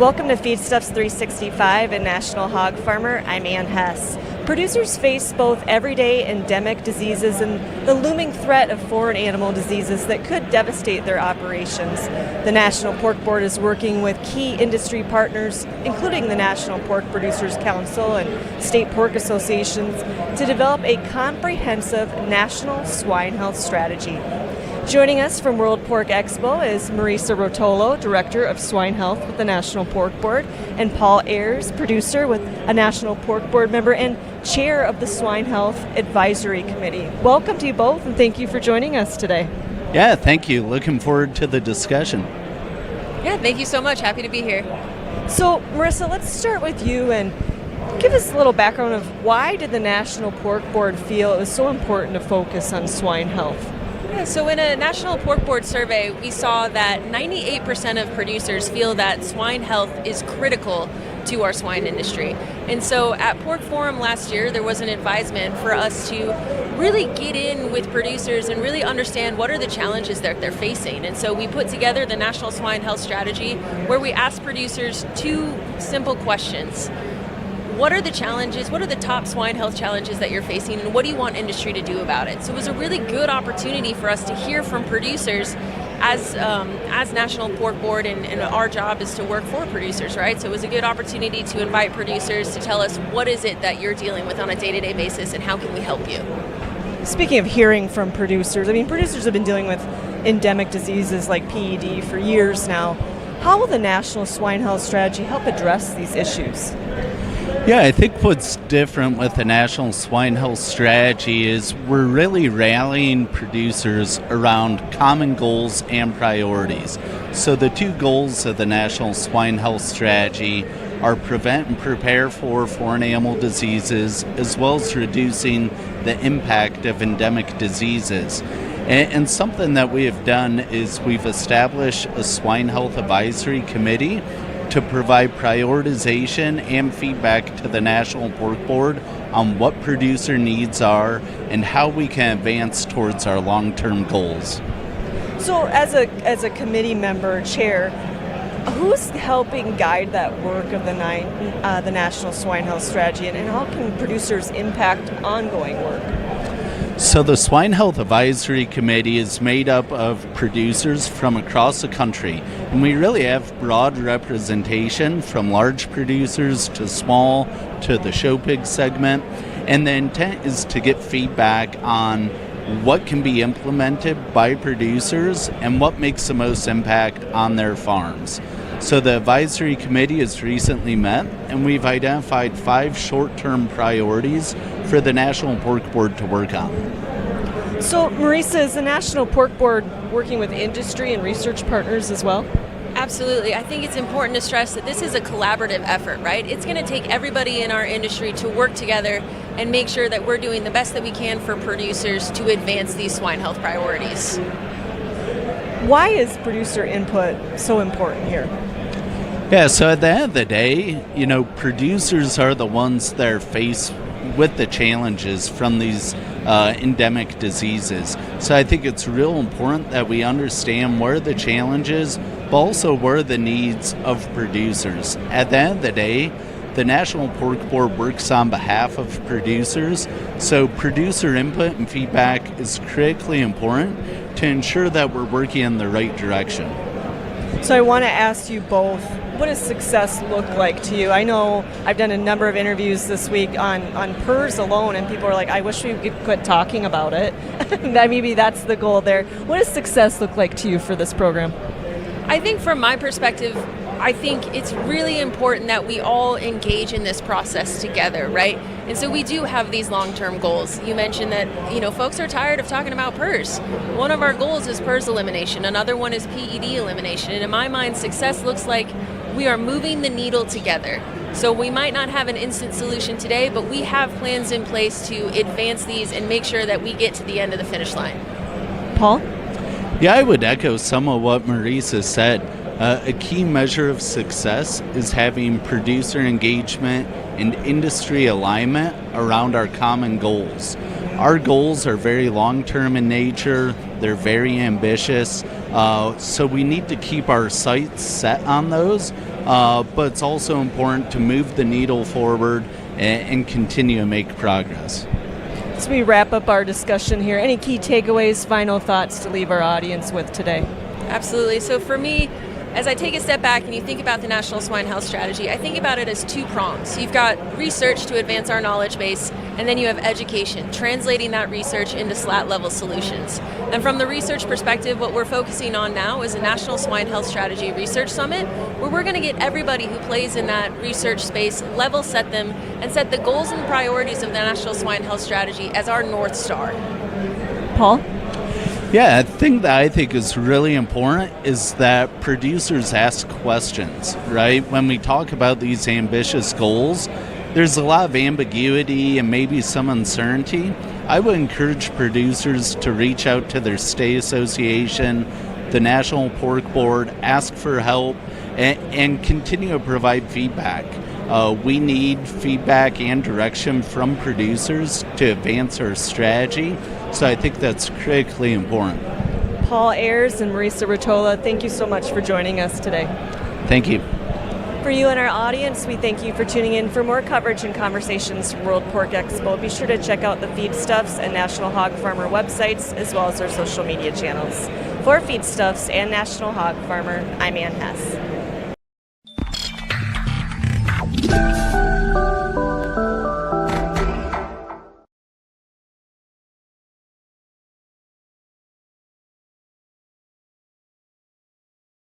Welcome to Feedstuffs 365 and National Hog Farmer. I'm Ann Hess. Producers face both everyday endemic diseases and the looming threat of foreign animal diseases that could devastate their operations. The National Pork Board is working with key industry partners, including the National Pork Producers Council and state pork associations, to develop a comprehensive National Swine Health Strategy. Joining us from World Pork Expo is Marisa Rotolo, Director of Swine Health with the National Pork Board, and Paul Ayers, producer with a National Pork Board member and Chair of the Swine Health Advisory Committee. Welcome to you both, and thank you for joining us today. Yeah, thank you. Looking forward to the discussion. Yeah, thank you so much. Happy to be here. So, Marisa, let's start with you and give us a little background of why did the National Pork Board feel it was so important to focus on swine health? Yeah, so in a National Pork Board survey, we saw that 98% of producers feel that swine health is critical to our swine industry. And so at Pork Forum last year, there was an advisement for us to really get in with producers and really understand what are the challenges that they're facing. And so we put together the National Swine Health Strategy, where we asked producers two simple questions. What are the challenges? What are the top swine health challenges that you're facing, and what do you want industry to do about it? So it was a really good opportunity for us to hear from producers as National Pork Board, and our job is to work for producers, right? So it was a good opportunity to invite producers to tell us what is it that you're dealing with on a day-to-day basis and how can we help you. Speaking of hearing from producers, producers have been dealing with endemic diseases like PED for years now. How will the National Swine Health Strategy help address these issues? Yeah, I think what's different with the National Swine Health Strategy is we're really rallying producers around common goals and priorities. So the two goals of the National Swine Health Strategy are prevent and prepare for foreign animal diseases, as well as reducing the impact of endemic diseases. And something that we have done is we've established a Swine Health Advisory Committee to provide prioritization and feedback to the National Pork Board on what producer needs are and how we can advance towards our long-term goals. So as a committee member, chair, who's helping guide that work of the National Swine Health Strategy, and how can producers impact ongoing work? So the Swine Health Advisory Committee is made up of producers from across the country, and we really have broad representation from large producers to small to the show pig segment, and the intent is to get feedback on what can be implemented by producers and what makes the most impact on their farms. So the advisory committee has recently met, and we've identified 5 short-term priorities for the National Pork Board to work on. So, Marisa, is the National Pork Board working with industry and research partners as well? Absolutely. I think it's important to stress that this is a collaborative effort, right? It's going to take everybody in our industry to work together and make sure that we're doing the best that we can for producers to advance these swine health priorities. Why is producer input so important here? Yeah, so at the end of the day, producers are the ones that are faced with the challenges from these endemic diseases. So I think it's real important that we understand where the challenges, but also where the needs of producers. At the end of the day, the National Pork Board works on behalf of producers, so producer input and feedback is critically important to ensure that we're working in the right direction. So I want to ask you both, what does success look like to you? I know I've done a number of interviews this week on PRRS alone, and people are like, I wish we could quit talking about it. Maybe that's the goal there. What does success look like to you for this program? I think from my perspective, I think it's really important that we all engage in this process together, right? And so we do have these long-term goals. You mentioned that, folks are tired of talking about PRRS. One of our goals is PRRS elimination. Another one is PED elimination. And in my mind, success looks like we are moving the needle together. So we might not have an instant solution today, but we have plans in place to advance these and make sure that we get to the end of the finish line. Paul? Yeah, I would echo some of what Marisa said. A key measure of success is having producer engagement and industry alignment around our common goals. Our goals are very long-term in nature. They're very ambitious. So we need to keep our sights set on those. But it's also important to move the needle forward and continue to make progress. As we wrap up our discussion here, any key takeaways, final thoughts to leave our audience with today? Absolutely. So for me, as I take a step back and you think about the National Swine Health Strategy, I think about it as two prongs. You've got research to advance our knowledge base, and then you have education, translating that research into SLAT-level solutions. And from the research perspective, what we're focusing on now is a National Swine Health Strategy Research Summit, where we're going to get everybody who plays in that research space, level set them, and set the goals and priorities of the National Swine Health Strategy as our North Star. Paul? Yeah, a thing that I think is really important is that producers ask questions, right? When we talk about these ambitious goals, there's a lot of ambiguity and maybe some uncertainty. I would encourage producers to reach out to their state association, the National Pork Board, ask for help, and continue to provide feedback. We need feedback and direction from producers to advance our strategy, so I think that's critically important. Paul Ayers and Marisa Rotolo, thank you so much for joining us today. Thank you. For you and our audience, we thank you for tuning in. For more coverage and conversations from World Pork Expo, be sure to check out the Feedstuffs and National Hog Farmer websites, as well as our social media channels. For Feedstuffs and National Hog Farmer, I'm Ann Hess.